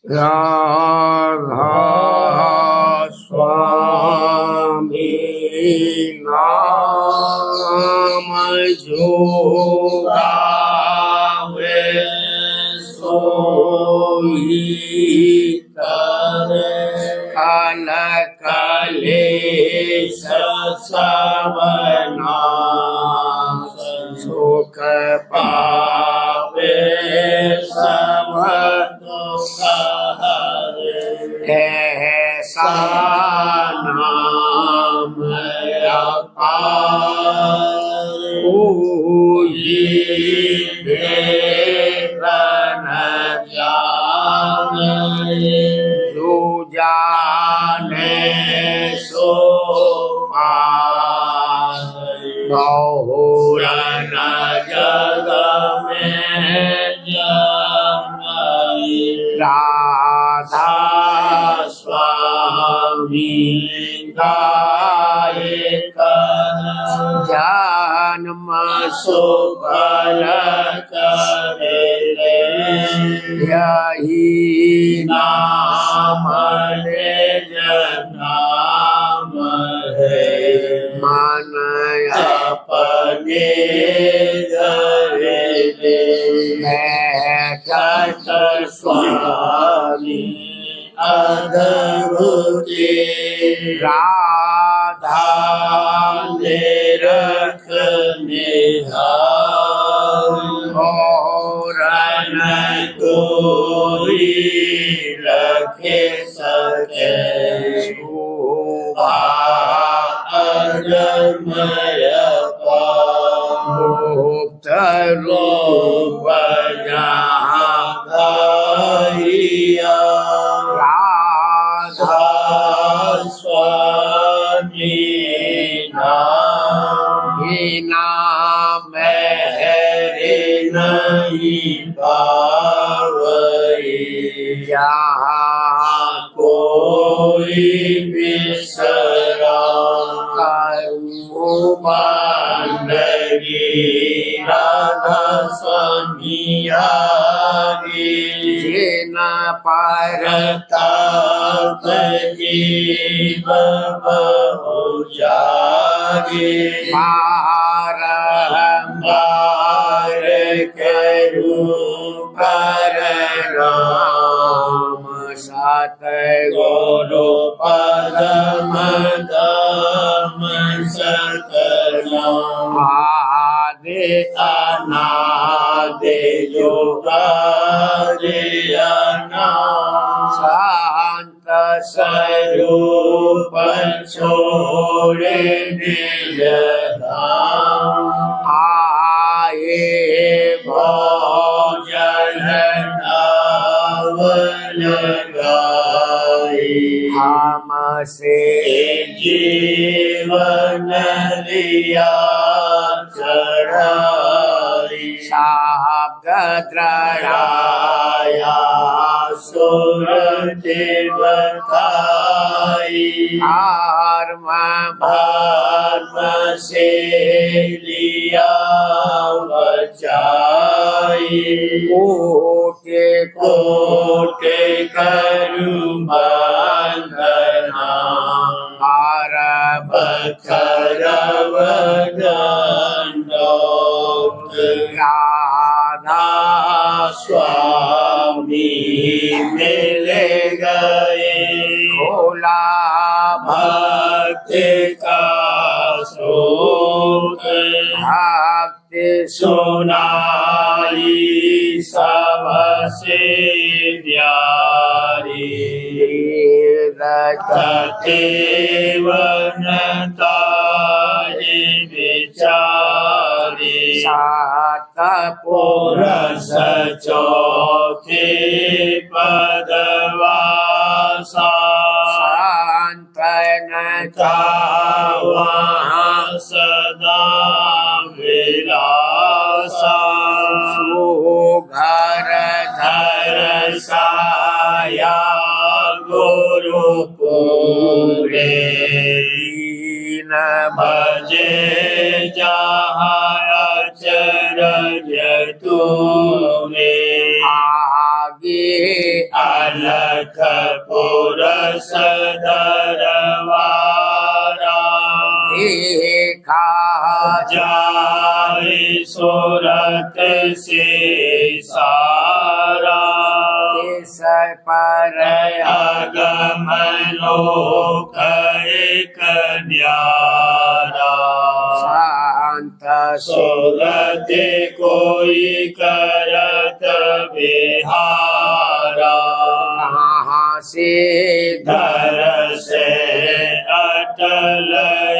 राधा स्वामी नाम जो गावे सोई करे कल कलेश सब नाश सुख पावे सब दुख हरे ऐसा नाम अपार कोई न जाने जो जाने सो पाए बहुरन जग में जमाई राधा स्वामी गाये जन्म सुफल करे यही नाम निज नाम है मन अपने धरे बैठत स्वामी अधभूति राधा ने रख और न कोई रखे सके शोभा अजमय मुक्त रूप जहाँ गाइया राधा स्वामी नाम मेरे नहीं पावई जहाँ कोई बिसरा करूँ बंदगी राधा स्वामी आगे जिन परताप जीव बहु जागे बारंबार करूं परनाम सतगुरु पदम दम सतनाम आदि अनादि जुगादि अनाद शांत स्वरूप छोड़े निज धाम आए भोजन नावल गाई हमसे जीवन लिया चढ़ाई शब्द द्रढ़ाया सुरति बताई धर्म धर्म से लिया बचाई कोटि कोटि करूं वंदना हर बखरव दंडोत राधा स्वामी मिल गए भोला भक्ति का स्रोत भक्ति सुनाई सबसे प्यारी रखते वनता विचारी सात पुरुष चौथे पदवासा शांतन का वहाँ सदा विलासा सुघर धर साया गुरु पूरे दीन भजे जहाँ अचरज तूने आगे अलख पुरस दरवारा देखा जाए सूरत से सारा इस पर अगम लोक एक न्यारा शांत सूरत कोई करत विहारा कहाँ से धर से अटल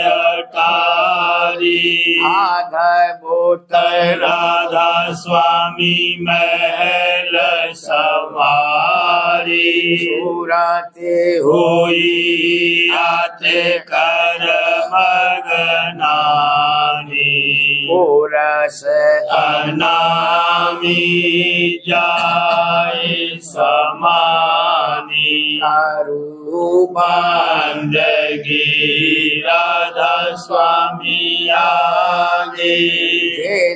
अटारी अद्भुत राधा स्वामी महल सवारी सूरत होई आते कर मगनानी पुरस अनामी जाए समानी बंदगी राधा स्वामी आगे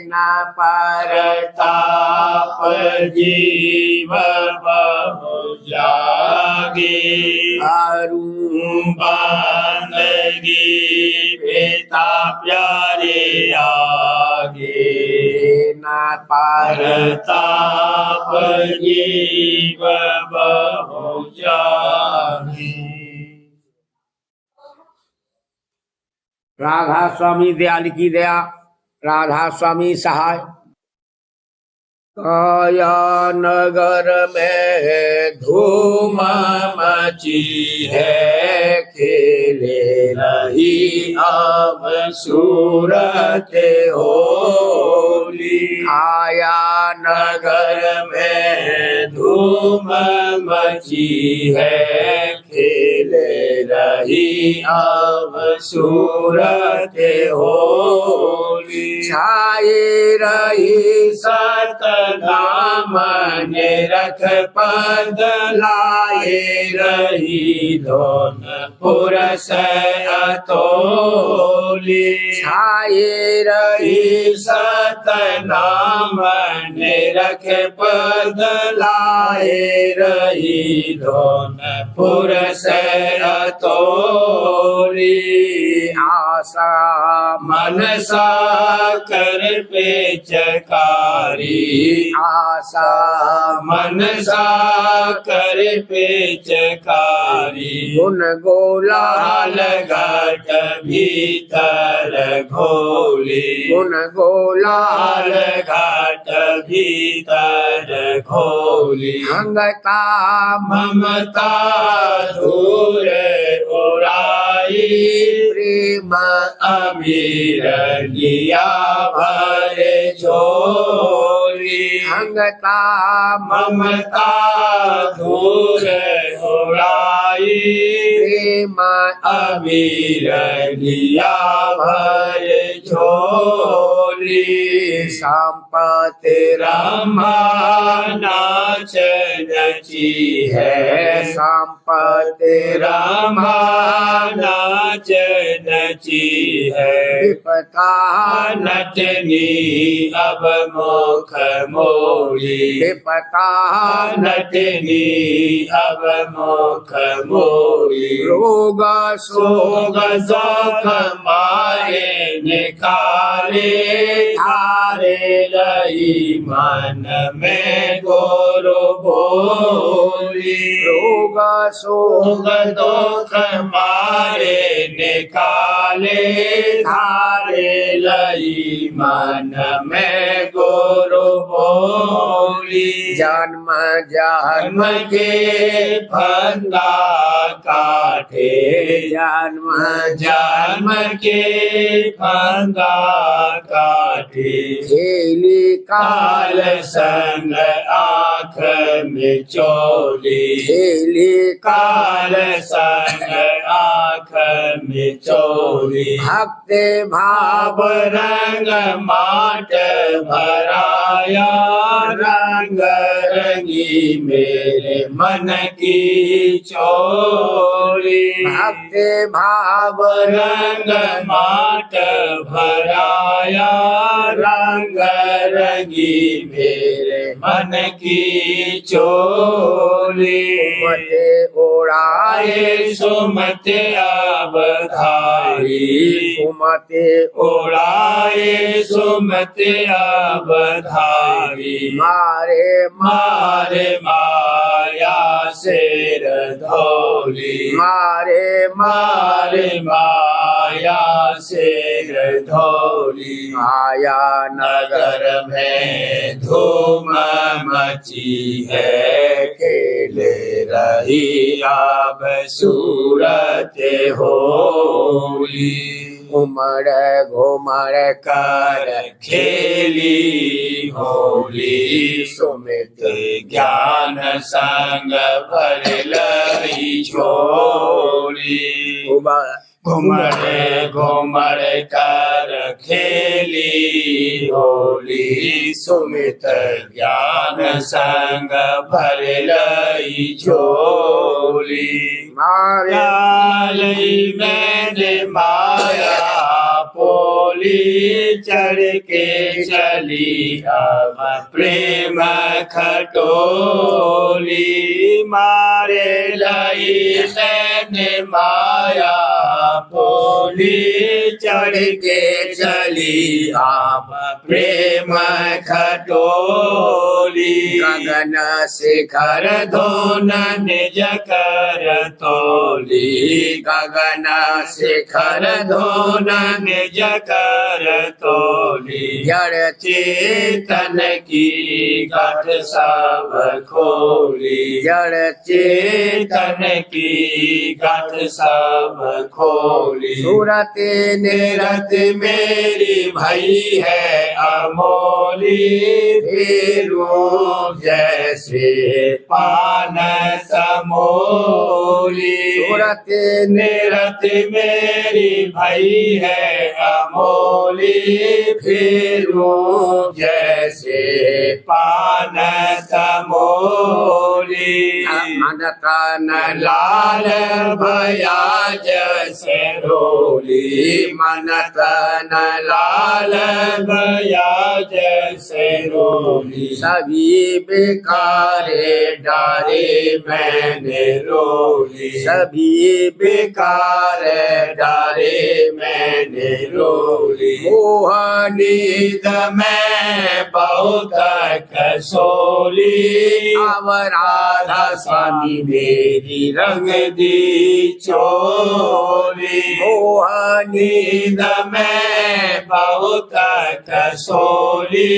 न परताप जीव बहु जागे बंदगी पिता प्यारे आगे न पार परताप जीव बहु जागे। राधा स्वामी दयाल की दया, राधा स्वामी सहाय। काया नगर में धूम मची है, खेले रही अब सूरत होली। आया नगर में धूम मची है, खेले रही अब सूरत होली। छाए रही सतनाम निरख पद लाए रही, धोन पुरस अतोली। छाए रही सतनाम निरख पद लाए रही, धोन पुरस अतोली। आशा मनसा कर पेचकारी, आशा मनसा कर पेचकारी। गुन गोलाल घट भीतर घोली, गुन गोलाल घट भीतर घोली। अंगता ममता दूर उड़ाई, प्रेम अमीर लिया भर झोली। अंगता ममता दूर उड़ाई, प्रेम अमीर लिया भर झोली। संपत्ति रमा नाच नची है, संपत्ति रमा नाच नची है। विपता नटनी अब मुख मोड़ी, विपता नटनी अब मुख मोड़ी। रोग सोग शोक मारे निकाले, थारे लई मन में गोरो बोली। रोग सोग दुख मारे निकाले, थारे लई मन में गोरो बोली। जन्म जन्म के फंदा काटे, जन्म जन्म के फंदा काटे। खेली काल संग आँख में चोली, खेली काल संग आँख में चोली। भक्त भाव रंग माट भराया, रंग रंगी मेरे मन की चोली। भक्त भाव रंग माट भराया, रंग रंगी मेरे मन की चोली सुमते ओढ़ाए सुमते अवधारी सुमते ओढ़ाए सुमते अवधारी मारे मारे माया शेर धौली मारे मारे माया शेर धौली माया नगर में धूम मची है खेले रही अब सूरत होली उमड़ घुमड़ कर खेली होली सुमित ज्ञान संग भर लई झोली घुमड़ घुमड़ कर खेली होली सुमित ज्ञान संग भर लई झोली माया लई मैंने माया पोली चढ़ के चली अब प्रेम खटोली मारे लई मैंने माया पोली चढ़ के चली आप प्रेम खटोली गगन शिखर धोन निज कर तोली गगन शिखर धोन निज कर तोली जड़ चेतन की गांठ सब खोली जड़ चेतन की गांठ सब खोली सूरत निरत मेरी भई है अमोली फेरू जैसे पान समोली सूरत निरत मेरी भई है अमोली फेरू जैसे पान समोली मन तन लाल भया जैसे रोली मन तन लाल भया जैसे रोली सभी बेकारे डारे मैंने रोली सभी बेकार डारे मैंने रोली मोहनी नींद में बहुत कसोली अब राधा स्वामी मेरी रंग दी चोली मोहनी नींद में बहुत कसोली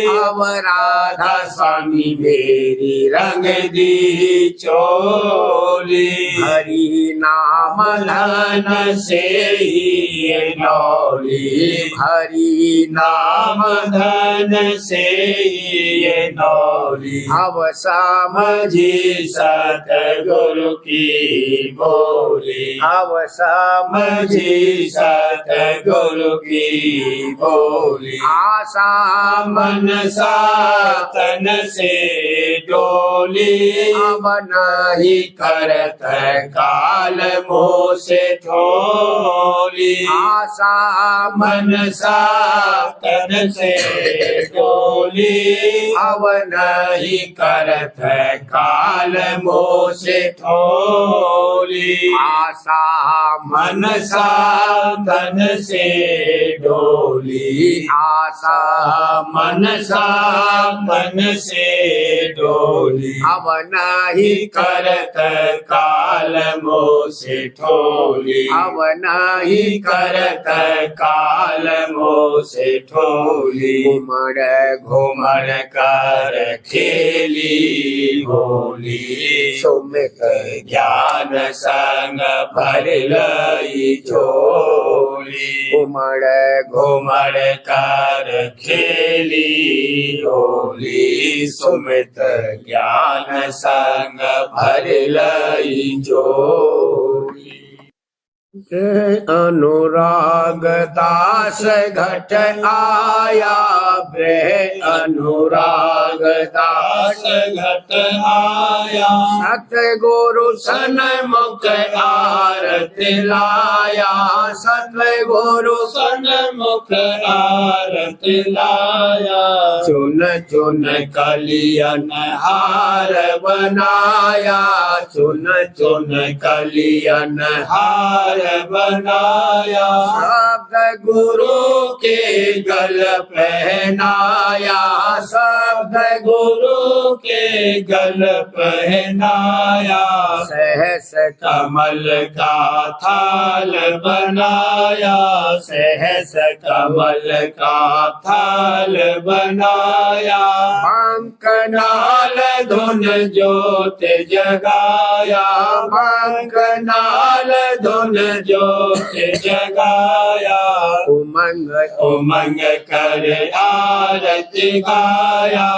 अब राधा स्वामी मेरी रंग दी चोली हरि नाम धन से ही नौली हरि नाम धन से ये नौली अब साम समझी सतगुरु की बोली अब साम समझी सतगुरु की बोली आशा मन सातन से डोली अब नहीं करत काल मोह से ठोली आशा मन सातन से डोली अब नहीं करत काल मोह से ठोली आशा मन सातन से डोली आशा मन सातन से डोली अब नहीं करत काल मोह से ठोली अब नहीं करत काल मोह से ठोली घुमड़ घुमड़ कर खेली होली सुमित ज्ञान संग भर लई झोली घुमड़ घुमड़ कर खेली होली सुमित ज्ञान संग भर लई झोली अनुराग दास घट आया गृह अनुराग दास घट आया सतगुरु सन्मुख आरती लाया सतगुरु सन्मुख आरती लाया चुन चुन कलियन हार बनाया चुन चुन कलियन हार बनाया शब्द गुरु के गल पहनाया शब्द गुरु के गल पहनाया सहस कमल का थाल बनाया सहस कमल का थाल बनाया पंकनाल धुन ज्योत जगाया पंकनाल धुन ज्योत जगाया उमंग उमंग कर आरती गाया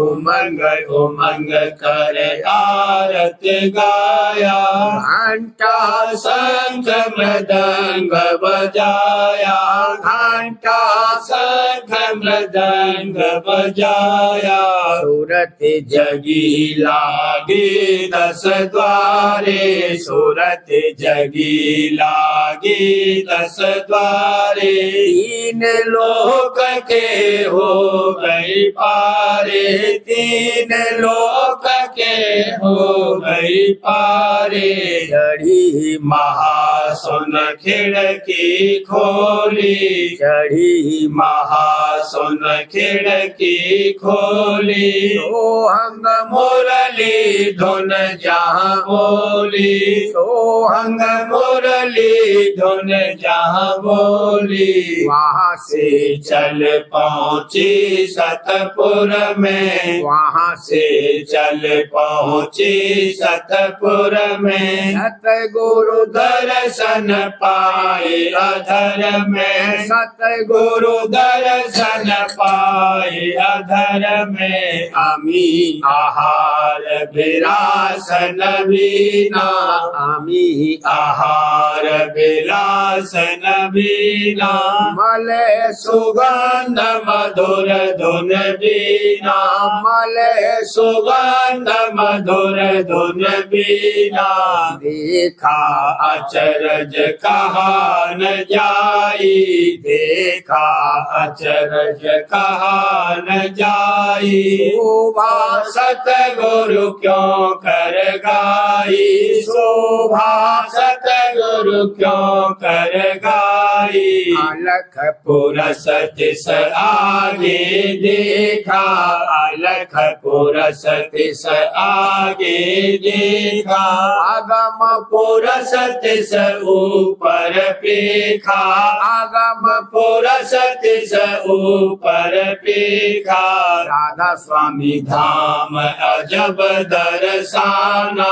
उमंग उमंग कर आरती गाया घंटा शंख मृदंग बजाया घंटा शंख मृदंग बजाया सूरत जगी लागे 10 द्वारे सूरत जगी लागे 10 द्वारे तीन लोक के हो गई पारे 3 लोक के हो गई पारे चढ़ी महासुन खिड़की खोली चढ़ी महासुन खिड़की खोली सोहंग मुरली धुन जहाँ बोली सोहंग मुरली धुन जहाँ बोली वहाँ से चल पहुँची सतपुर में वहाँ से से चल पहुँची सतपुर में सतगुरु दर्शन पाए अधर में सतगुरु दर्शन पाए अधर में अमी आहार विलासन बीना अमी आहार विलासन बीना मले सुगंध मधुर धुन बीना मले सुगंध मधुर धुन बीना देखा अचरज कहा न जाई देखा अचरज कहा न जाई शोभा सतगुरु क्यों कर गाई शोभा सतगुरु क्यों कर गाई अलख पुरसतिस आगे देखा अलख पुरसतिस आगे देखा आगम पुरसतिस ऊपर पेखा आगम पुरसतिस ऊपर पेखा राधा स्वामी धाम अजब दर्शाना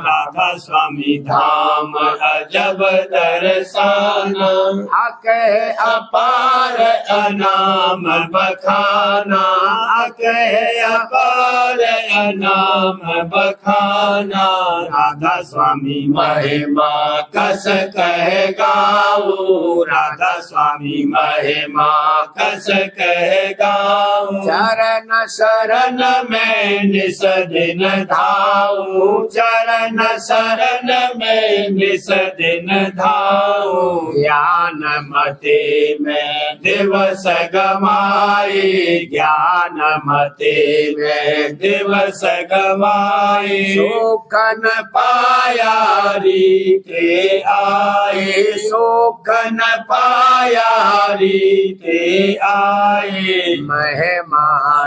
राधा स्वामी धाम अजब दर्शाना हक है अपार अनाम बखाना हक है अपार अनाम बखाना राधा स्वामी महिमा कस कह गाऊं राधा स्वामी महिमा कस कह गाऊं चरण शरण में निस दिन धाऊं चरण शरण में निस दिन धाऊं ज्ञान मते में दिवस गवाए ज्ञान मते में दिवस गवाए शोकन पाया रीते आए शोकन पाया रीते आए महिमा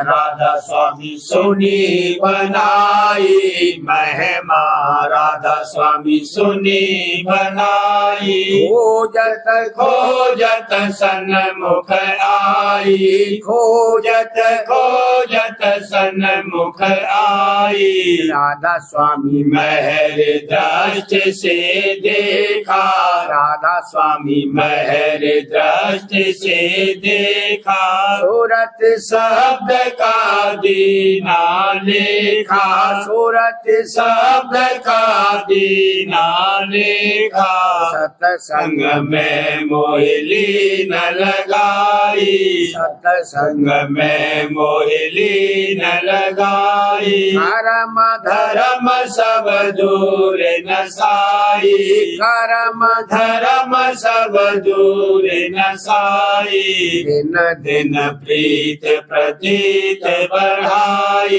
राधा स्वामी सुनी बनाई महिमा राधा स्वामी सुनी बनाई खोजत खोजत सन्मुख आई खोजत खोजत सन्मुख आई राधा स्वामी महर दृष्टि से देखा राधा स्वामी महर दृष्टि से देखा सूरत शब्द का दीना लेखा सूरत शब्द का दीना लेखा सत्संग संग में मोहिली न लगाई सत्संग संग में मोहिली न लगाई कर्म धर्म सब दूर नसाई कर्म धर्म सब दूर नसाई दिन दिन प्रीत प्रतीत बढ़ाई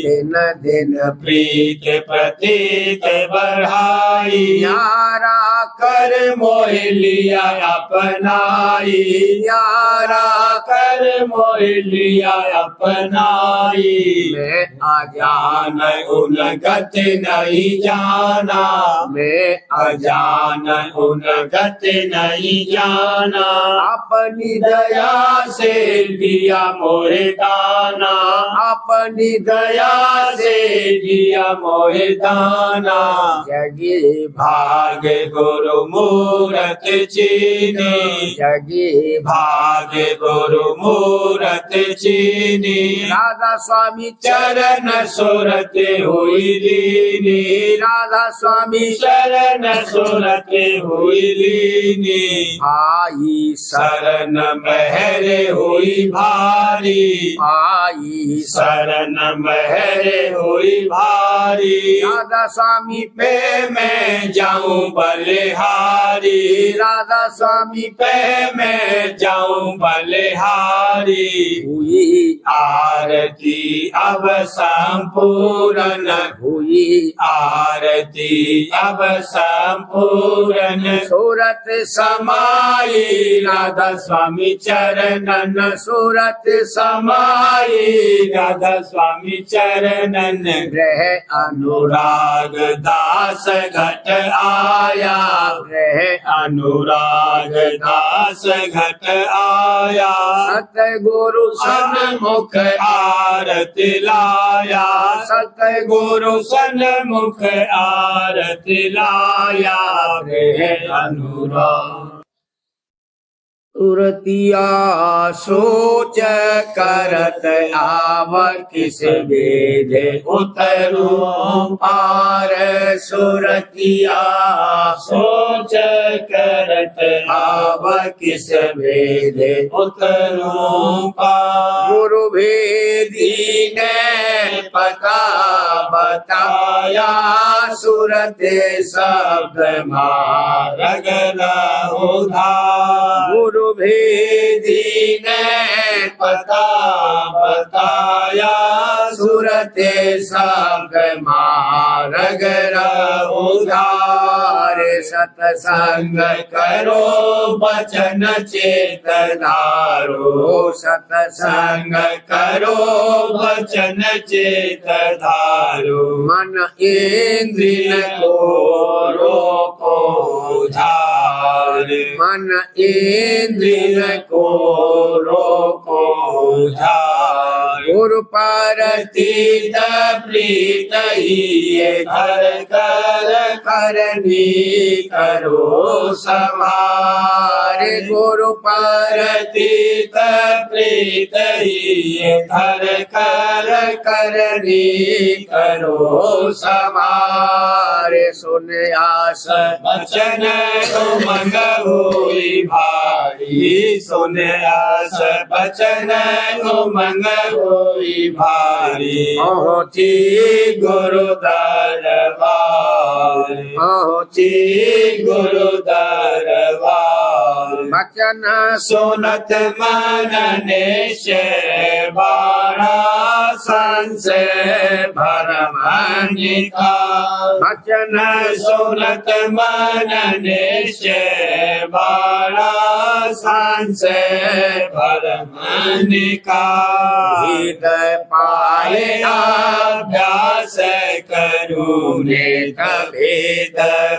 दिन दिन प्रीत प्रतीत बढ़ाई यारा कर मोह लिया अपनाई यारा कर मोह लिया अपनाई मैं अजान जान उन गत नहीं जाना मैं अजान उन गत नहीं जाना अपनी दया से दिया मोहे दाना अपनी दया से दिया मोहे दाना जगी भाग गुरु मूरत चीनी जगी भाग गुरु मूरत चीनी राधा स्वामी चरण सुरत हुई लीनी राधा स्वामी शरण सुरत हुई लीनी आई शरण महर हुई भारी आई शरण महर हुई भारी राधा स्वामी पे मैं जाऊं बलिहारी राधा स्वामी पे मैं जाऊं बलिहारी हुई आरती अब संपूर्ण हुई आरती अब संपूर्ण सूरत समाई राधा स्वामी चरणन सूरत समाई राधा स्वामी चरणन रह अनु अनुराग दास घट आया रह अनुराग दास घट आया सतगुरु सन्मुख आरती लाया सतगुरु सन्मुख आरती लाया रे अनुराग सुरतिया सोच करत आव किस वेद उतरूं पार सुरतिया सोच करत आव किस वेद उतरूं पार गुरु भेदी ने पता बताया सुरत शब्द मार्ग न उधार गुरु भेदी ने पता बताया सुरत शब्द मार्ग उधार सतसंग करो बचन चेत धारो सतसंग करो बचन चेत धारो मन इंद्रिय को रोको झार मन इंद्रिय को रोको झार गुरु पारती तीत प्रीत ही घर कर करनी करो समार गुरु पारती तीत प्रीत ही घर कर करनी करो समार सुन आस बचन उमंग हुई भारी सुन आस बचन उमंग हुई भारी पहुँची गुरु दरबार पहुँची गुरु दरबार बचन सुनत मन निश्चय बाणा संशय भरम निका बचन सुनत मन निश्चय बाणा संशय भरम निका हृदय पाए अभ्यास करूँ नेत भेद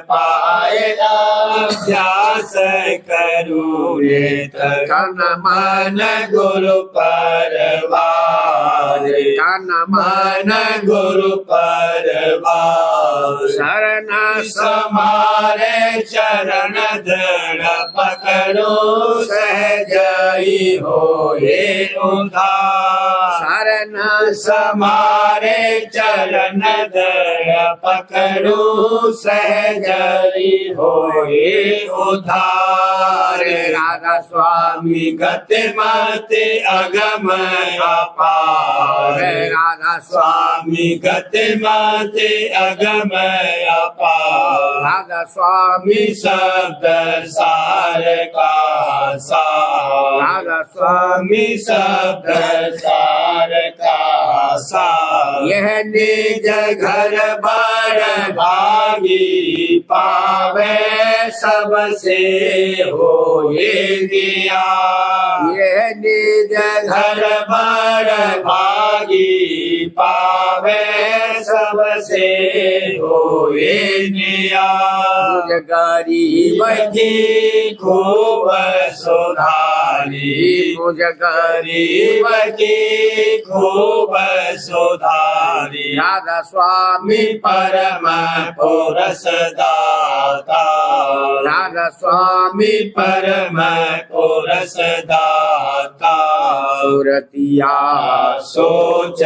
पाए अभ्यास करूँ नेत तन मन गुरु परवार तन मन मन गुरु परवार शरण समारे चरण दृढ़ पकड़ो सहजई हो ये उधार शरण भोजन समारे चरण दया पकड़ू सहजरी होए उधार। राधा स्वामी गति मति अगम अपार। राधा स्वामी गति मति अगम अपार। राधा स्वामी शब्द सार का सार। राधा स्वामी शब्द सार का सार। यह निज घर बड़ भागी पावे सबसे होए दिया। यह निज घर बड़ भागी पावे सबसे होए दिया। गरीब की खूब सुधारी। मुझ गरीब की खूब सुधारी। राधा स्वामी परम पुरस दाता। राधा स्वामी परम पुरस दाता। सुरतिया सोच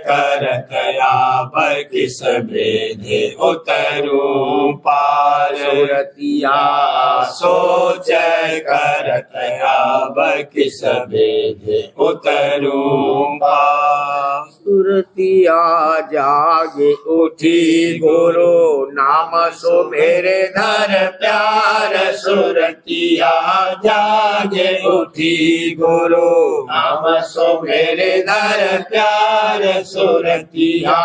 करत आप किस भेदे उतरूं पार। सुरतिया सोच करत आप किस भेदे उतरूं पार। सुरतिया जागे उठी गुरु नाम सुमेरे धर प्यार। सुरतिया जागे उठी गुरु नाम सुमेरे धर प्यार। सुरतिया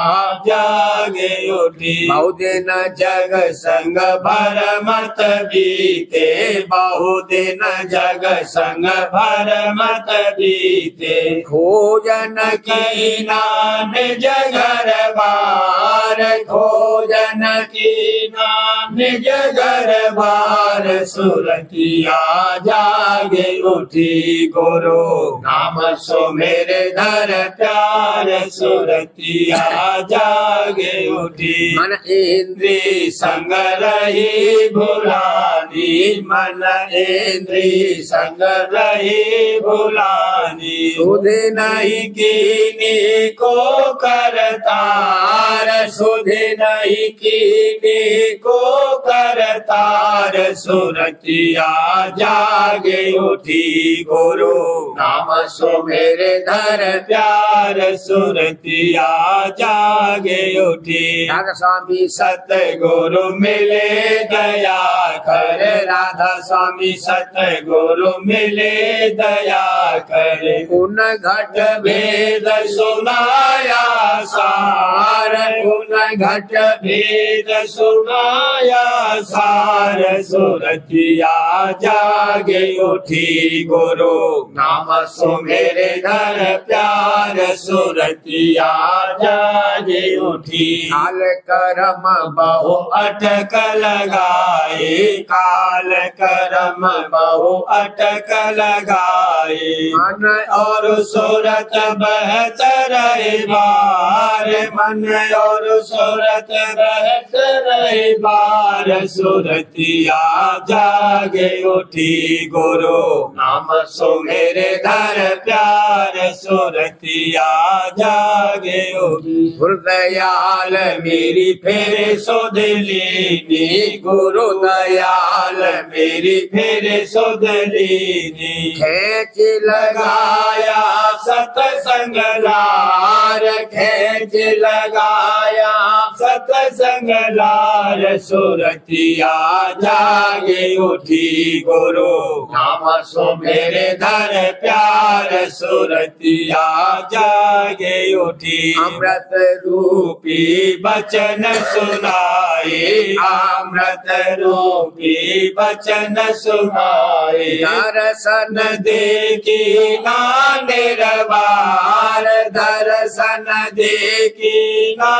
जागे उठी बहुदिन जग संग भर मत बीते। बहुदिन जग संग भर मत बीते। खोजन की नाम जगर बार। खोजन की नाम जगर बार। सुरतिया जागे उठी गुरु नाम सुमेरे धर प्यार। सुरतिया जागे उठी मन इंद्री संग रही भुलानी। मन इंद्री संग रही भुलानी। सुध नहीं कीनी को करतार। सुध नहीं कीनी को करतार। सुरतिया जागे उठी गुरु नाम सुमेरे धर प्यार। सुरतिया जागे उठी राधा स्वामी सतगुरु मिले दया कर। राधा स्वामी सतगुरु मिले दया कर। उन घट वेद सुनाया सार। उन घट वेद सुनाया सार। सुरतिया जागे उठी गुरु नाम सुमेरे धर प्यार। सुरतिया जागे उठी काल कर्म बहु अटक लगाए। काल कर्म बहु अटक लगाए। मन और सूरत बहत रहे बार। मन और सूरत बहत रहे बार। सुरतिया जागे उठी गुरु नाम सुमेरे धर प्यार। सुरतिया जागे उठी गुरुदयाल मेरी फेरे सुध लीनी। गुरु दयाल मेरी फेरे सुध लीनी। खेच लगाया सतसंग लार। खेच लगाया सतसंग लार। सुरतिया जागे उठी गुरु नाम सुमेरे धर प्यार। सुरतिया जागे उठी अमृत रूपी बचन सुनाए। अमृत रूपी बचन सुनाए। दर्शन देखी ना निरबार। दर्शन देखी ना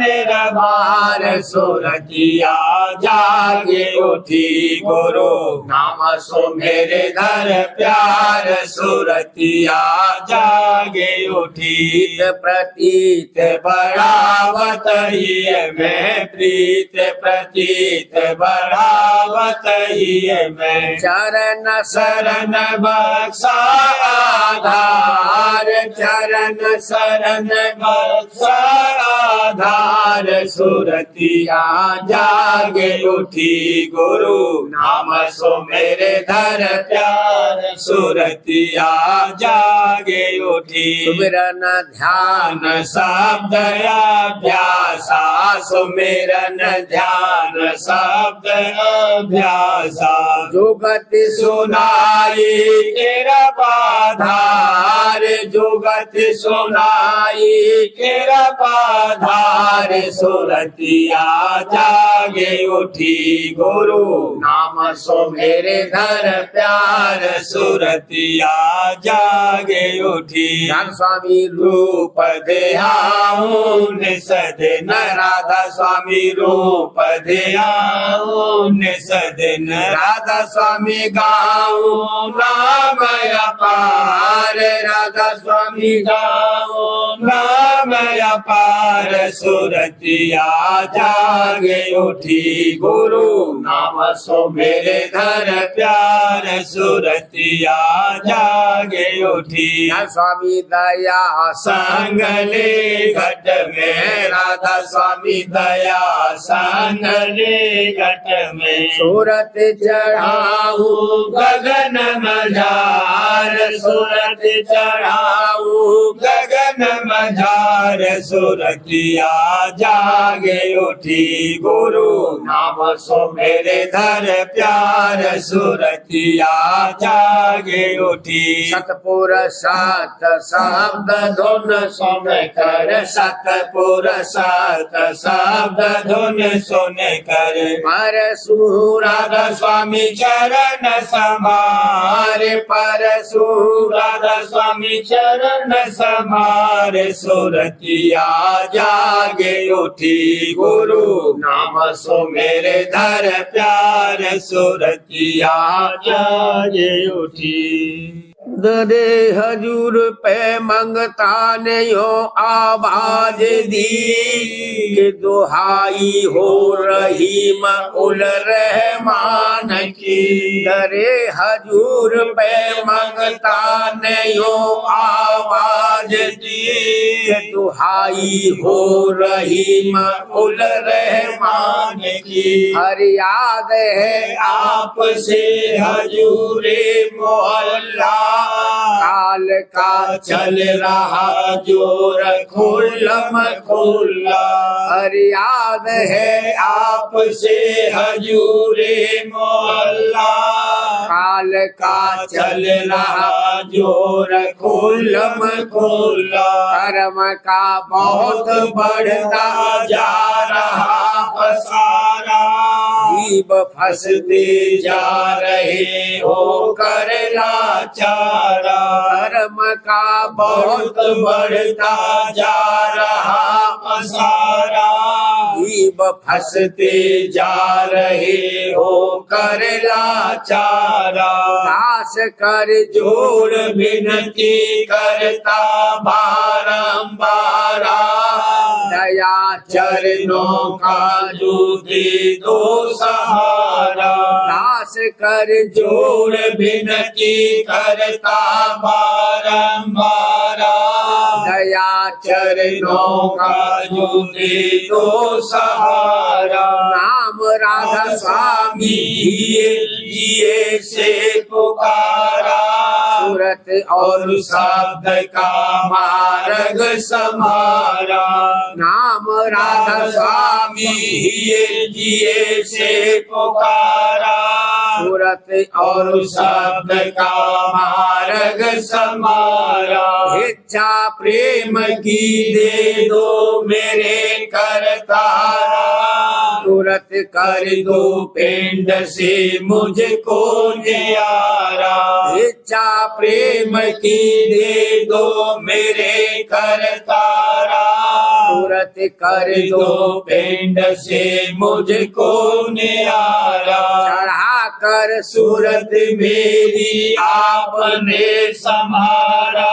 निरबार। सुरतिया जागे उठी गुरु नाम सुमेरे धर प्यार। सुरतिया जागे उठी प्रतीत बढ़ावत ही मैं प्रीत प्रतीत प्रीत बढ़ावत ही मैं चरण शरण बख्शा आधार चरण शरण बख्शा आधार सुरतिया जागे उठी गुरु नाम सो मेरे धर प्यार सुरतिया जागे उठी सुमिरन ध्यान ध्यान शब्द अभ्यासा सुमिरन ध्यान शब्द अभ्यासा जुगति सुनाई तेरा पाधार जुगत सुनाई तेरा पाधार सुरतिया जागे उठी गुरु नाम सो मेरे धर प्यार सुरतिया जागे उठी ज्ञान स्वामी रूप ध्याऊं निसदन राधा स्वामी रूप ध्याऊं निसदन राधा स्वामी गाऊं नाम अपार राधा स्वामी गाऊं नाम अपार सुरतिया जागे उठी गुरु नाम सो मेरे धर प्यार सुरतिया जागे उठी ज्ञान स्वामी दया संगले घट में राधा स्वामी दया संगले घट में सूरत चढ़ाऊ गगन मझार सूरत चढ़ाऊ गगन मझार सुरतिया जागे उठी गुरु नाम सो मेरे धर प्यार सुरतिया जागे उठी सतपुर सात शब्द धुन सुन कर सतपुर सात शब्द धुन सुन कर पर सूरा राधा स्वामी चरण समारे परसु राधा स्वामी चरण समारे सुरतिया जागे उठी गुरु नाम सो मेरे धर प्यार सुरतिया जागे उठी दरे हजूर पे मंगता ने यो आवाज दी कि दुहाई हो रही उल रहमान की दरे हजूर पे मंगता ने यो आवाज दी कि दुहाई हो रही उल रहमान की हर याद है आपसे हजूरे मोहल्ला काल का चल रहा जोर खुल्लम खुल्ला हर याद है आपसे हजूरे मोहल्ला काल का चल रहा जोर खुल्लम खुल्ला कर्म का बहुत बढ़ता जा रहा पसारा जीव फंसते जा रहे हो कर लाचारा कर्म का बहुत बढ़ता जा रहा पसारा जीव फंसते जा रहे हो कर लाचारा दास कर जोड़ विनती करता बारंबारा दया चरणों का जो दे दो सहारा दास कर जोड़ विनती करता बारंबारा दया चरणों का जो दे दो सहारा नाम राधा स्वामी जिए से पुकारा सूरत और शब्द का मार्ग समारा नाम राधा स्वामी जिए से पुकारा सूरत और शब्द का मार्ग समारा इच्छा प्रेम की दे दो मेरे करतारा सूरत कर दो पिंड से मुझको न्यारा इच्छा प्रेम की दे दो मेरे करतारा सूरत कर दो पिंड से मुझको न्यारा चढ़ा कर सूरत मेरी आपने समारा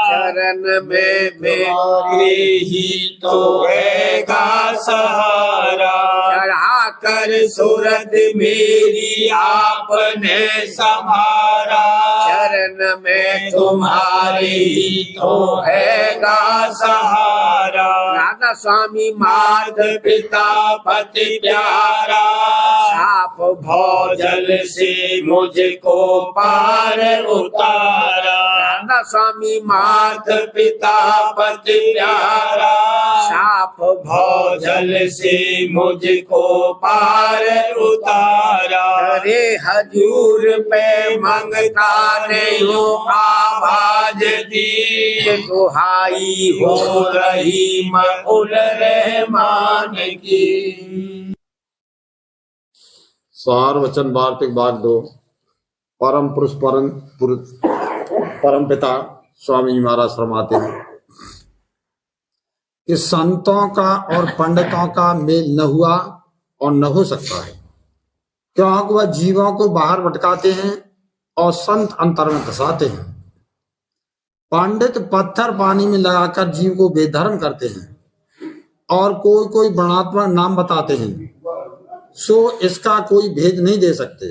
चरण में मेरे ही तो है का सहारा चढ़ा कर सूरत मेरी आपने संभारा, चरण में तुम्हारे ही तो हैगा सहारा। राधा स्वामी मात पिता पति प्यारा, साफ भौजल से मुझको पार उतारा। राधा स्वामी मात पिता पति प्यारा, साफ भौजल से मुझको पार उतारा। रे हजूर पे मंगता नहीं हूँ आवाज दी, दुहाई हो रही मऊल रहमान की। सार वचन वार्तिक भाग 2। परम पुरुष परम पिता स्वामी महाराज फरमाते हैं कि संतों का और पंडितों का मेल न हुआ और न हो सकता है, क्योंकि वह जीवों को बाहर भटकाते हैं और संत अंतर में धसाते हैं। पंडित पत्थर पानी में लगाकर जीव को बेधर्म करते हैं और कोई कोई वर्णात्मक नाम बताते हैं, सो इसका कोई भेद नहीं दे सकते।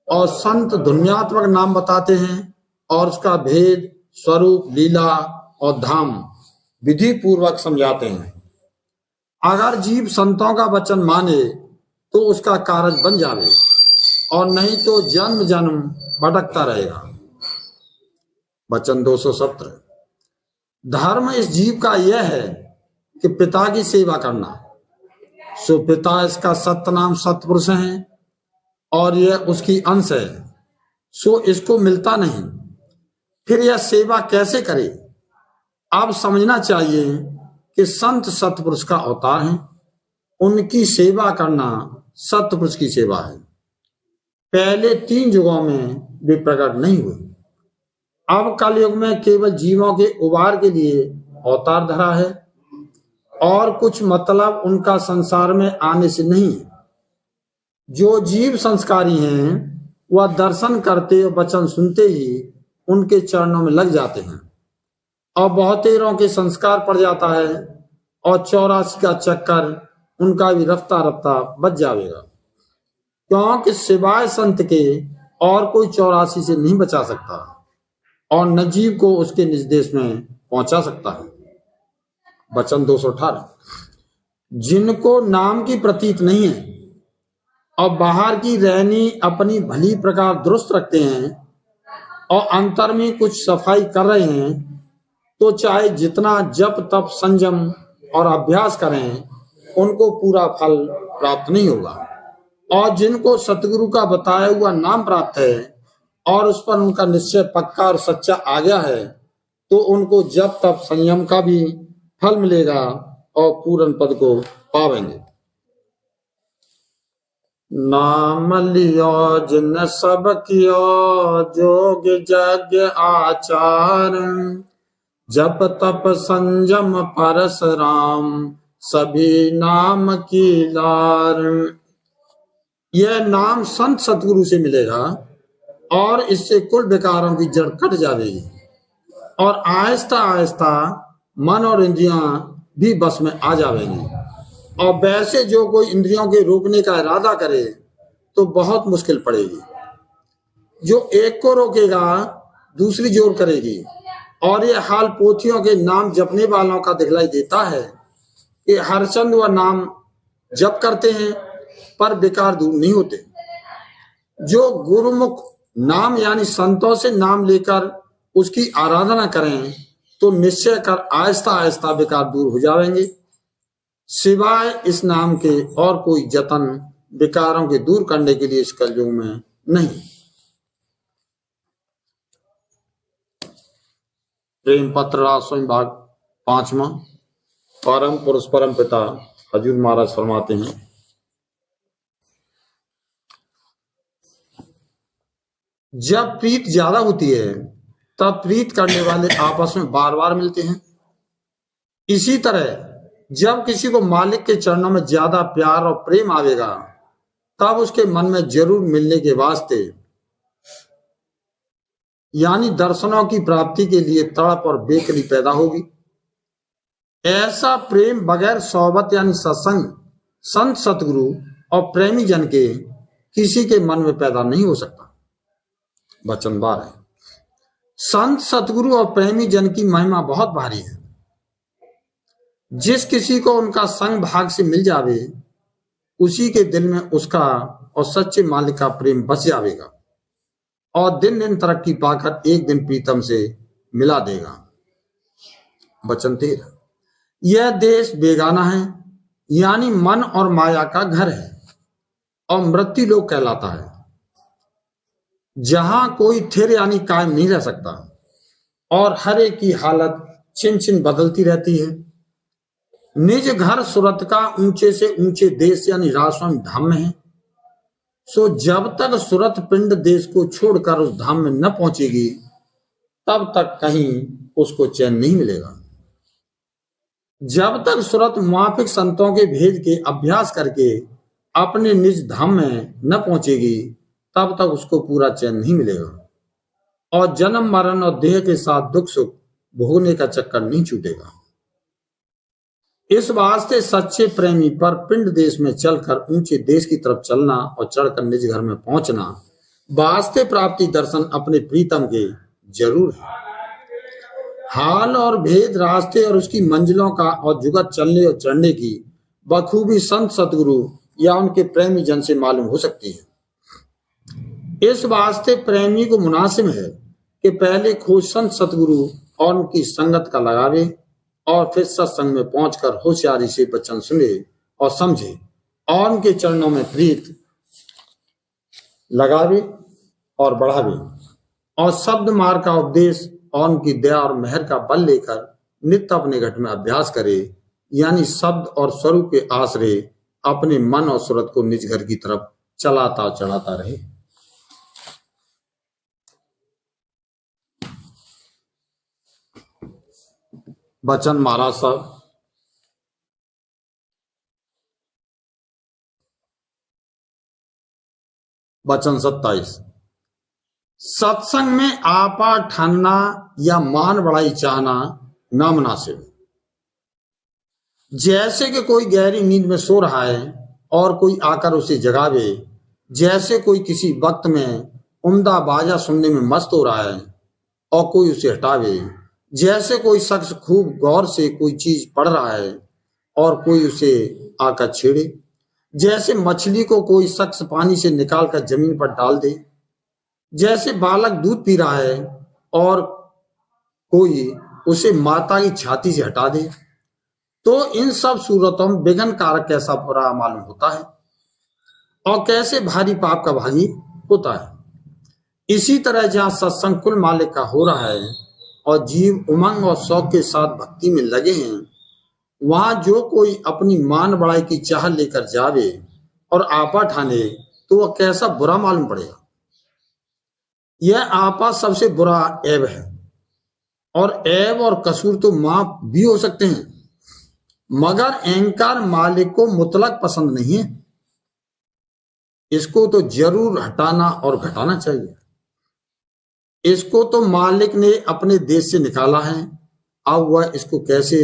और संत ध्वन्यात्मक नाम बताते हैं और उसका भेद, स्वरूप, लीला और धाम विधि पूर्वक समझाते हैं। अगर जीव संतों का वचन माने तो उसका कारज बन जावे, और नहीं तो जन्म जन्म भटकता रहेगा। वचन 217। धर्म इस जीव का यह है कि पिता की सेवा करना। सो पिता इसका सत्य नाम सत्पुरुष है और यह उसकी अंश है, सो इसको मिलता नहीं। फिर यह सेवा कैसे करे? अब समझना चाहिए कि संत सत्पुरुष का अवतार है, उनकी सेवा करना सत्पुरुष की सेवा है। पहले 3 युगों में वे प्रकट नहीं हुए। अब कलयुग में केवल जीवों के उबार के लिए अवतार धरा है, और कुछ मतलब उनका संसार में आने से नहीं है। जो जीव संस्कारी हैं वह दर्शन करते और वचन सुनते ही उनके चरणों में लग जाते हैं, और बहुतेरों के संस्कार पड़ जाता है, और 84 का चक्कर उनका भी रफ्ता रफ्ता बच जाएगा, क्योंकि सिवाय संत के और कोई 84 से नहीं बचा सकता और न जीव को उसके निर्देश में पहुंचा सकता है। वचन 218। जिनको नाम की प्रतीत नहीं है और बाहर की रहनी अपनी भली प्रकार दुरुस्त रखते हैं और अंतर में कुछ सफाई कर रहे हैं, तो चाहे जितना जप तप संयम और अभ्यास करें उनको पूरा फल प्राप्त नहीं होगा। और जिनको सतगुरु का बताया हुआ नाम प्राप्त है और उस पर उनका निश्चय पक्का और सच्चा आ गया है, तो उनको जप तप संयम का भी फल मिलेगा और पूर्ण पद को पावेंगे। नाम लियो जिन सब कियो जोग यज्ञ आचार, जप तप संयम परशुराम सभी नाम की लार। यह नाम संत सतगुरु से मिलेगा और इससे कुल विकारों की जड़ कट जाएगी, और आहिस्ता आहिस्ता मन और इंद्रियां भी बस में आ जाएंगी। और वैसे जो कोई इंद्रियों के रोकने का इरादा करे तो बहुत मुश्किल पड़ेगी। जो एक को रोकेगा दूसरी जोर करेगी, और यह हाल पोथियों के नाम जपने वालों का दिखलाई देता है कि हरचंद व नाम जप करते हैं पर विकार दूर नहीं होते। जो गुरुमुख नाम यानी संतों से नाम लेकर उसकी आराधना करें तो निश्चय कर आहिस्ता आहिस्ता विकार दूर हो जाएंगे। सिवाय इस नाम के और कोई जतन विकारों के दूर करने के लिए इस कलयुग में नहीं। प्रेम पत्र रासों भाग 5वां। परम पुरुष परम पिता हजूर महाराज फरमाते हैं, जब प्रीत ज्यादा होती है तब प्रीत करने वाले आपस में बार बार मिलते हैं। इसी तरह जब किसी को मालिक के चरणों में ज्यादा प्यार और प्रेम आवेगा तब उसके मन में जरूर मिलने के वास्ते यानी दर्शनों की प्राप्ति के लिए तड़प और बेकरी पैदा होगी। ऐसा प्रेम बगैर सोबत यानी सत्संग संत सतगुरु और प्रेमी जन के किसी के मन में पैदा नहीं हो सकता। वचन 12 संत सतगुरु और प्रेमी जन की महिमा बहुत भारी है। जिस किसी को उनका संग भाग से मिल जावे उसी के दिल में उसका और सच्चे मालिक का प्रेम बस जावेगा और दिन दिन तरक्की पाकर एक दिन प्रीतम से मिला देगा। वचन 13 यह देश बेगाना है यानी मन और माया का घर है और मृत्यु लोक कहलाता है, जहां कोई थिर यानी कायम नहीं रह सकता और हर एक की हालत छिन छिन बदलती रहती है। निज घर सुरत का ऊंचे से ऊंचे देश यानी राजस्वामी धाम में है। सो जब तक सुरत पिंड देश को छोड़कर उस धाम में न पहुंचेगी तब तक कहीं उसको चैन नहीं मिलेगा। जब तक सुरत मुआफिक संतों के भेद के अभ्यास करके अपने निज धाम में न पहुंचेगी तब तक उसको पूरा चैन नहीं मिलेगा और जन्म मरण और देह के साथ दुख सुख भोगने का चक्कर नहीं छूटेगा। इस वास्ते सच्चे प्रेमी पर पिंड देश में चलकर ऊंचे देश की तरफ चलना और चढ़कर निज घर में पहुंचना वास्ते प्राप्ति दर्शन अपने प्रीतम के जरूर है। हाल और भेद रास्ते और उसकी मंजिलों का और जुगत चलने और चढ़ने की बखूबी संत सतगुरु या उनके प्रेमी जन से मालूम हो सकती है। इस वास्ते प्रेमी को मुनासिब है कि पहले खोज संत सतगुरु और उनकी संगत का लगावे और फिर सत्संग में पहुंचकर होशियारी से वचन सुने और समझे और उनके चरणों में प्रीत लगावे और बढ़ावे और शब्द मार्ग का उपदेश और उनकी दया और मेहर का बल लेकर नित्य अपने घट में अभ्यास करे यानी शब्द और स्वरूप के आश्रय अपने मन और सूरत को निज घर की तरफ चलाता चढ़ाता रहे। वचन महाराज साहब वचन 27 सत्संग में आपा ठानना या मान बढ़ाई चाहना नामुनासिब। जैसे कि कोई गहरी नींद में सो रहा है और कोई आकर उसे जगावे, जैसे कोई किसी वक्त में उम्दा बाजा सुनने में मस्त हो रहा है और कोई उसे हटावे, जैसे कोई शख्स खूब गौर से कोई चीज पढ़ रहा है और कोई उसे आकर छेड़े, जैसे मछली को कोई शख्स पानी से निकालकर जमीन पर डाल दे, जैसे बालक दूध पी रहा है और कोई उसे माता की छाती से हटा दे, तो इन सब सूरतों में विघ्न कारक कैसा बुरा मालूम होता है और कैसे भारी पाप का भागी होता है। इसी तरह जहाँ सत्संग कुल मालिक का हो रहा है और जीव उमंग और शौक के साथ भक्ति में लगे हैं, वहां जो कोई अपनी मान बढ़ाई की चाह लेकर जावे और आपा ठाने तो वह कैसा बुरा मालूम पड़ेगा। यह आपा सबसे बुरा ऐब है और ऐब और कसूर तो माफ भी हो सकते हैं, मगर अहंकार मालिक को मुतलक पसंद नहीं है। इसको तो जरूर हटाना और घटाना चाहिए। इसको तो मालिक ने अपने देश से निकाला है, अब वह इसको कैसे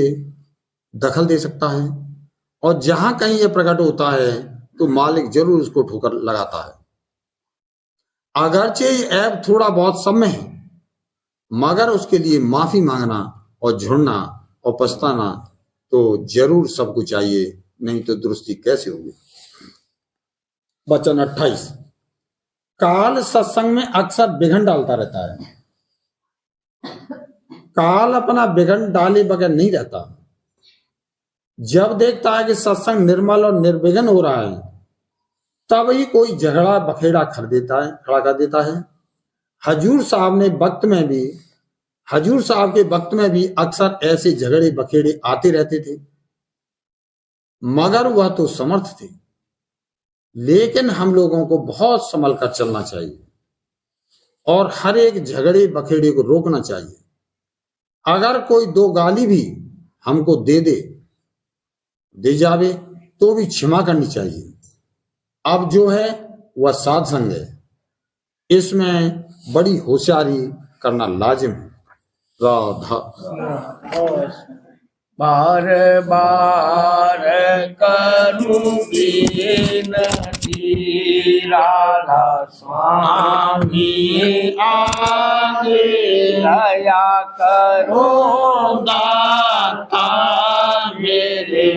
दखल दे सकता है। और जहां कहीं यह प्रकट होता है तो मालिक जरूर उसको ठोकर लगाता है। अगरचे ये ऐब थोड़ा बहुत सब में है, मगर उसके लिए माफी मांगना और झुड़ना और पछताना तो जरूर सबको चाहिए, नहीं तो दुरुस्ती कैसे होगी। वचन 28 काल सत्संग में अक्सर विघन डालता रहता है। काल अपना विघन डाले बगैर नहीं रहता। जब देखता है कि सत्संग निर्मल और निर्विघ्न हो रहा है तब ही कोई झगड़ा बखेड़ा खड़ा कर देता है। हजूर साहब के वक्त में भी अक्सर ऐसे झगड़े बखेड़े आते रहते थे, मगर वह तो समर्थ थे। लेकिन हम लोगों को बहुत संभल कर चलना चाहिए और हर एक झगड़े बखेड़े को रोकना चाहिए। अगर कोई दो गाली भी हमको दे जावे तो भी क्षमा करनी चाहिए। अब जो है वह साधसंग है, इसमें बड़ी होशियारी करना लाजिम है। राधा बार बार करूं विनती राधा स्वामी आगे दया करो दाता मेरे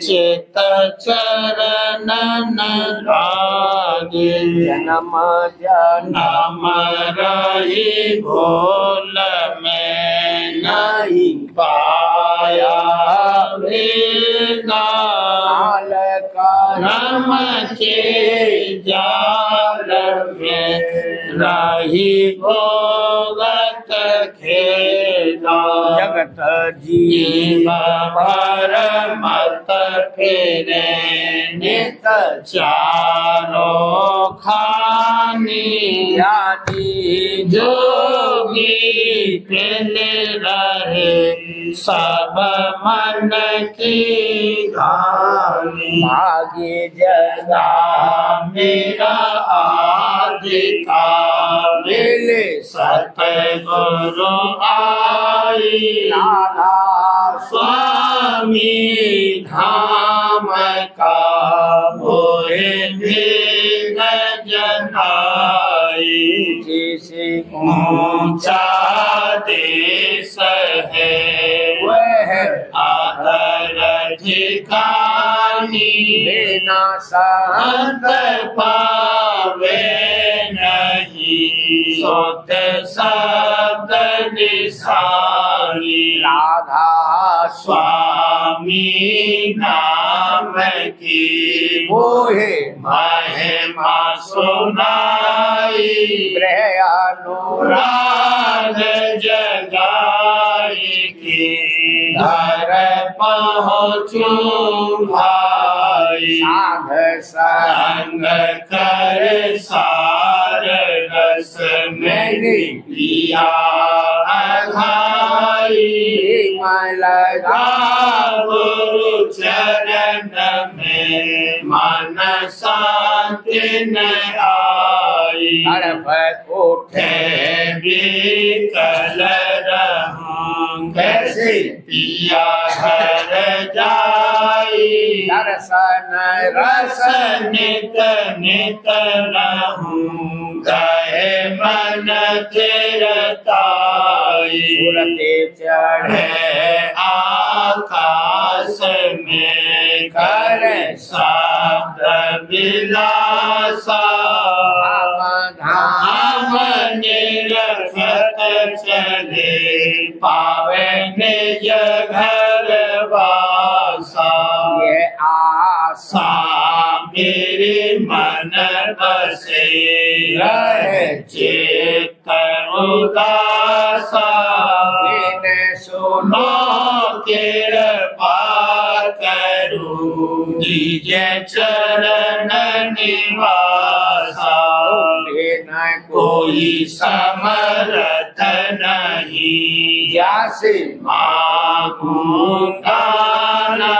चित चरणन लागे जन्म जन्म रही भूल में नहीं पाया काल कर्म के जाल में रही भोगत खेला जगत जीव भर मत फेरे नित चारों खानी आदि जोगी पहले रहे सब मन की घानी भाग्य जगा मेरा आदिता मिले सतगुरु आई राधा स्वामी धाम का मोहे भेद जनाई जिसे ऊंचा देश है वह आदर ठिकानी बिना संत पावे नहीं सोत शब्द निशानी राधा स्वामी नाम की मोहे महिमा सुनाई अनुराग जगाई की घर पहुँचूं भाई साध संग कर सार रस मेरी पिया अघाई लगा गुरु चरण में मन शांति न आई तड़प उठे बिकल रहूं कैसे पिया घर जाई दर्शन रस नित नित रहूं गए मन चिरताई उड़ते चढ़े आकाश में कर शब्द विलासा धाम निरखत चले पावे निज घर वासा ये आशा मेरे मन बसे रहे चित्त उदासा सुनो कृपा करूं दीजे चरण निवासा न कोई समर्थ नहीं जैसे मांगूं गाना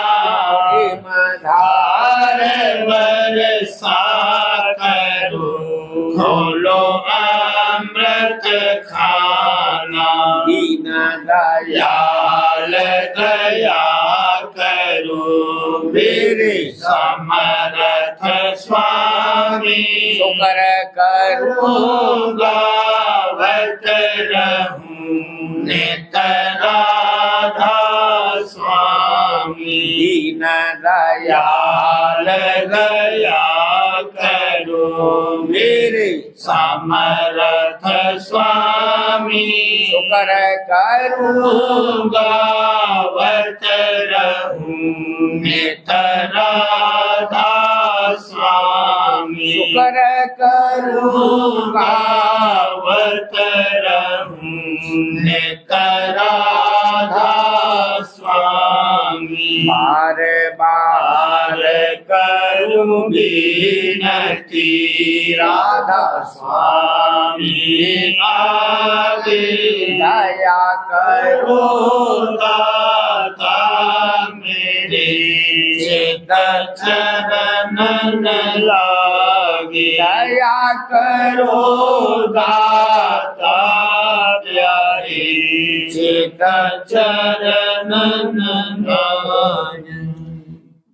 धार बरसा करूं खोलो अमृत खाना दीन दयाल दया करो मेरे समर्थ स्वामी शुक्र करूंगा वत रहूं नित राधा स्वामी दीन दयाल दया करो मेरे समर्थ स्वामी शुक्र करूंगा वत रहूं नित राधा स्वामी शुक्र करूंगा वत रहूं नित राधा स्वामी बार बार करूं विनती राधा स्वामी आगे दया करो दाता मेरे चित चरण न लागे दया करो दाता प्यारे चित चरण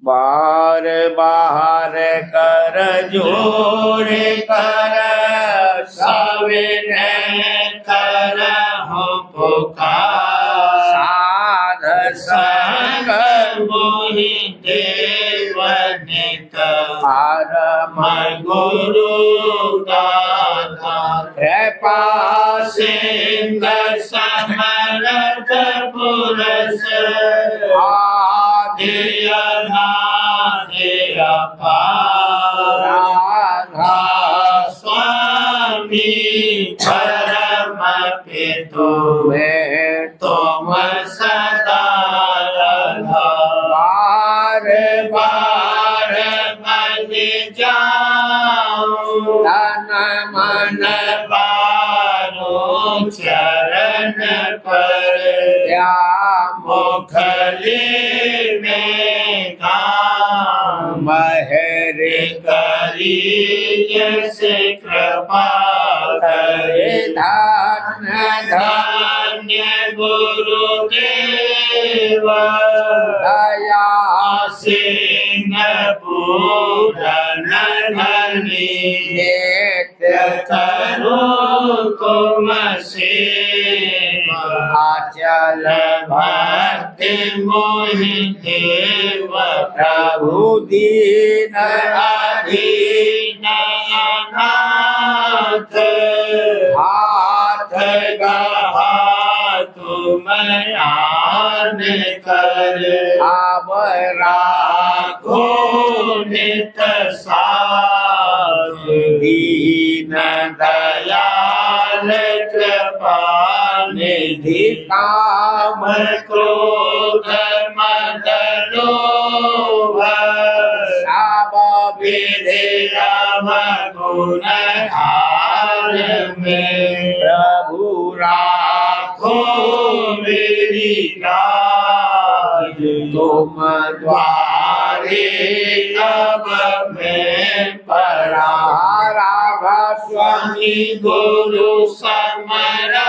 बार बार कर जोड़ कर सविनय करहु पुकार साध संग मोहि देव नित परम गुरु दाता कृपा सिंह समरथ पुरस आदि अनादि अपार राधा स्वामी परम पितु में तुम सदा रहा बार बार मन जाऊं तन मन बारो चरण पर त्या मुखली में काम महर करी से कृपा करे धन्य धन्य गुरुदेव दया सिंह पूरन धनी नित्य करो तुम से आचल भक्ति मोहि देव प्रभु दीन अधीन अनाथ हाथ गहा तुम आन कर अब राखो नित साथ दीन दयाल कृपा निधि काम क्रोध मद लोभ सब विधि गुण हार में प्रभु राखो मेरी लाज तुम द्वारे अब मैं पड़ा राघव स्वामी गुरु समरथ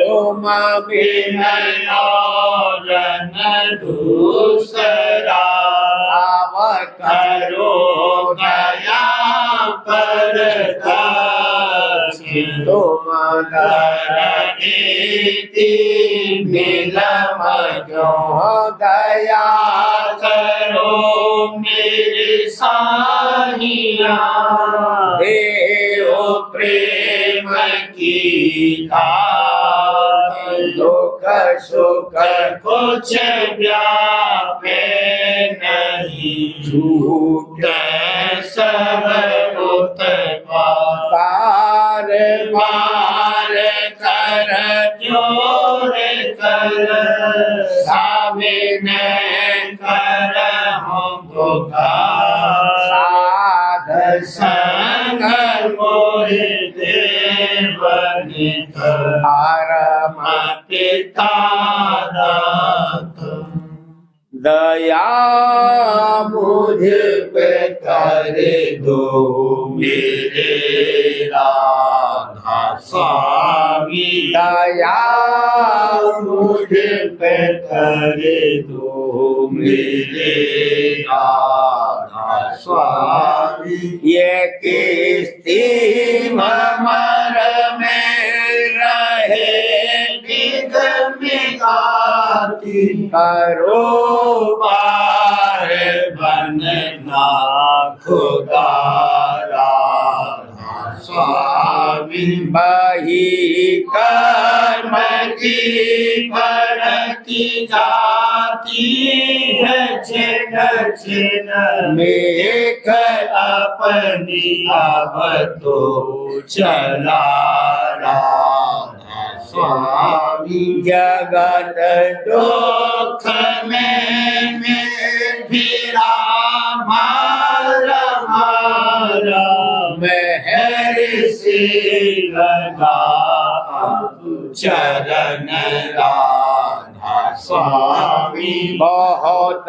तुम विनय और न दूसरा अब करो दया पर तुम मिलम जो दया करो मेरे साहिया देव प्रेम की धार दुख सुख कुछ व्यापे नहीं झूठ सब पार पार कर जोर कर साविनय कर हम पुकार साध संग मोहि देव नित परम पिता दात दया मुझ पे कर दो मेरे राधा स्वामी दया मुझ पे कर दो मेरे राधा स्वामी ये किस्ती मर में रहे निग मिगाती करो पार बनना खुदा राधा स्वामी बही कर्म की बढ़ती जाती है छिन छिन मेघ अपनी अब तो चला राधा स्वामी जगत दुख में फिरा मारा मारा महर से लगा चरण राधा स्वामी बहुत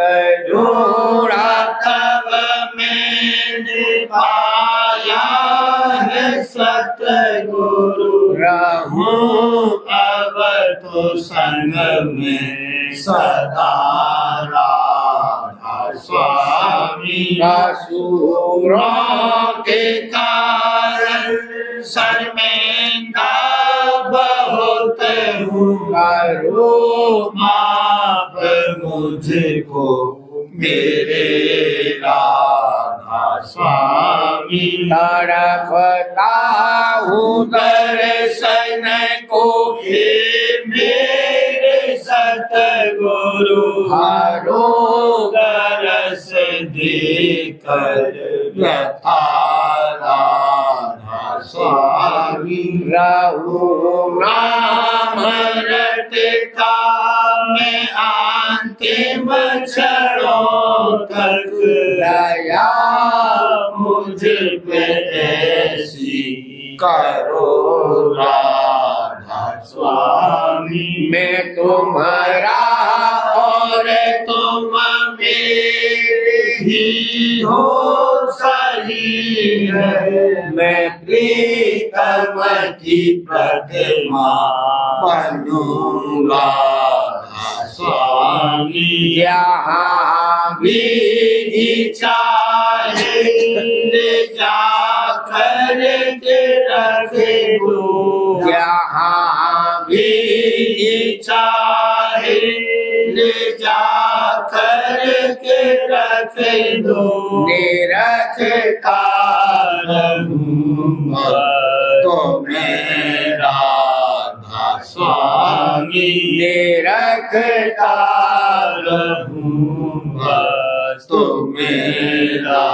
ढूंढा तब मैंने पाया आया है सतगुरु रहूं अब तो संग में सदा राधा स्वामी असुरों के कारण शर्मिंदा बहुत हूँ करो माफ मुझको मेरे राधा स्वामी तड़पता हूँ दर्शन को हे मेरे सतगुरु हरो दरस देकर व्यथा राधा स्वामी रहू नाम रटता मैं अंतिम क्षणों तक दया मुझ पे ऐसी करो राधा स्वामी मैं तुम्हारा और तुम मेरे ही हो सही है मैं प्रीतम की प्रतिमा बनूंगा स्वामी जहाँ भी चाहे ले जाकर के रख दो जहाँ भी चाहे ले जाकर के रख दो निरख रहूँगा तो मेरा स्वामी निरखता रहूँगा तो मेरा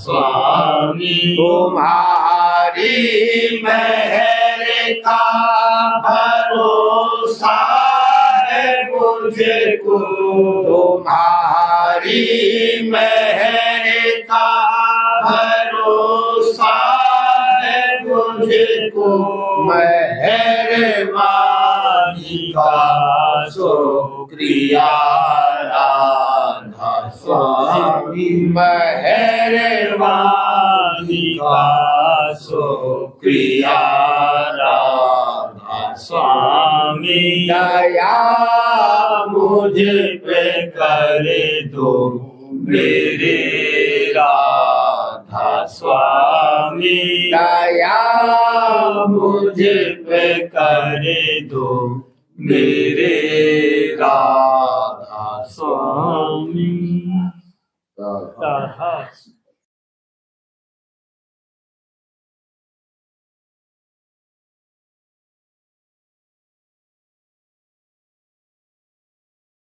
स्वामी तुम्हारी मेहर का भरोसा है मुझको तुम्हारी मेहर का भरोसा है मुझको मेहरबानी का शुक्रिया राधा स्वामी मेहरबानी का शुक्रिया राधा स्वामी दया मुझ पे कर दो मेरे राधा स्वामी दया मुझ पे कर दो मेरे राधा स्वामी।